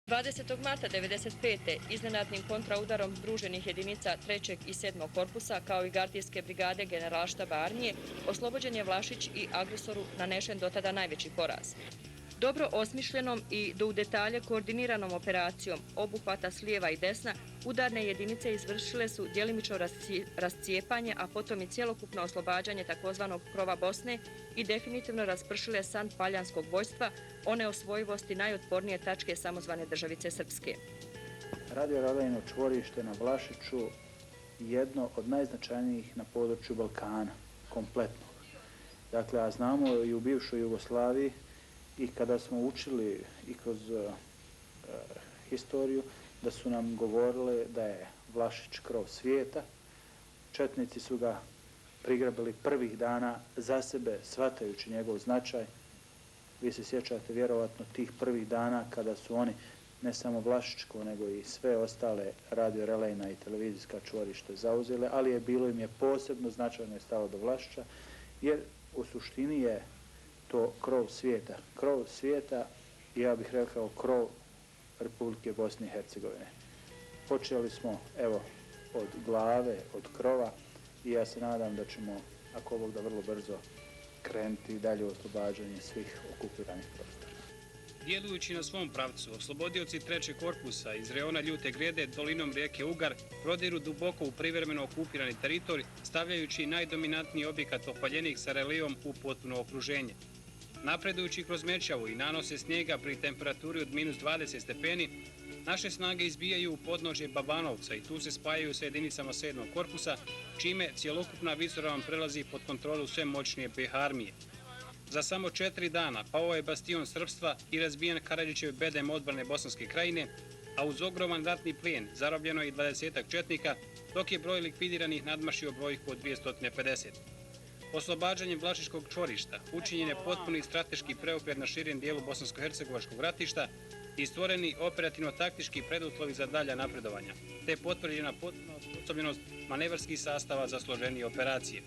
20. marta 1995. iznenadnim kontraudarom združenih jedinica 3. i 7. korpusa kao i gardijske brigade Generalštaba armije oslobođen je Vlašić i agresoru nanešen dotada najveći poraz. Dobro osmišljenom i do u detalje koordiniranom operacijom obuhvata s lijeva i desna, udarne jedinice izvršile su djelimično rascijepanje, a potom i cjelokupno oslobađanje takozvanog krova Bosne i definitivno raspršile san paljanskog vojstva, one osvojivosti najotpornije tačke samozvane državice Srpske. Radio-relejno čvorište na Vlašiću jedno od najznačajnijih na području Balkana, kompletnog. Dakle, a znamo i u bivšoj Jugoslaviji i kada smo učili i kroz historiju da su nam govorile da je Vlašić krov svijeta. Četnici su ga prigrabili prvih dana za sebe, shvatajući njegov značaj. Vi se sjećate vjerovatno tih prvih dana kada su oni ne samo Vlašićko, nego i sve ostale radio-relejna i televizijska čvorište zauzele, ali im je posebno značajno stalo do Vlašića, jer u suštini je to krov svijeta. Krov svijeta, ja bih rekao krov Republike Bosne i Hercegovine. Počeli smo, evo, od glave, od krova i ja se nadam da ćemo, ako Bog da, vrlo brzo krenuti dalje u oslobađanje svih okupiranih prostora. Djelujući na svom pravcu, oslobodioci 3. korpusa iz reona Ljute Grede dolinom rijeke Ugar prodiru duboko u privremeno okupirani teritorij, stavljajući najdominantniji objekat opaljenik sa relejom u potpuno okruženje. Napredujući kroz Mečavu i nanose snijega pri temperaturi od minus 20 stepeni, naše snage izbijaju u podnožje Babanovca i tu se spajaju sa jedinicama 7. korpusa, čime cjelokupna visoravan prelazi pod kontrolu sve moćnije BiH armije. Za samo 4 dana pao je bastion srpstva i razbijen Karadžićev bedem odbrane Bosanske krajine, a uz ogroman ratni plijen zarobljeno je i 20 četnika, dok je broj likvidiranih nadmašio brojku od 250. Oslobađanjem Vlašićkog čvorišta učinjen je potpuni strateški preokret na širem dijelu bosansko-hercegovačkog ratišta i stvoreni operativno-taktički preduslovi za dalja napredovanja, te potvrđena potpuna osposobljenost manevarskih sastava za složenije operacije.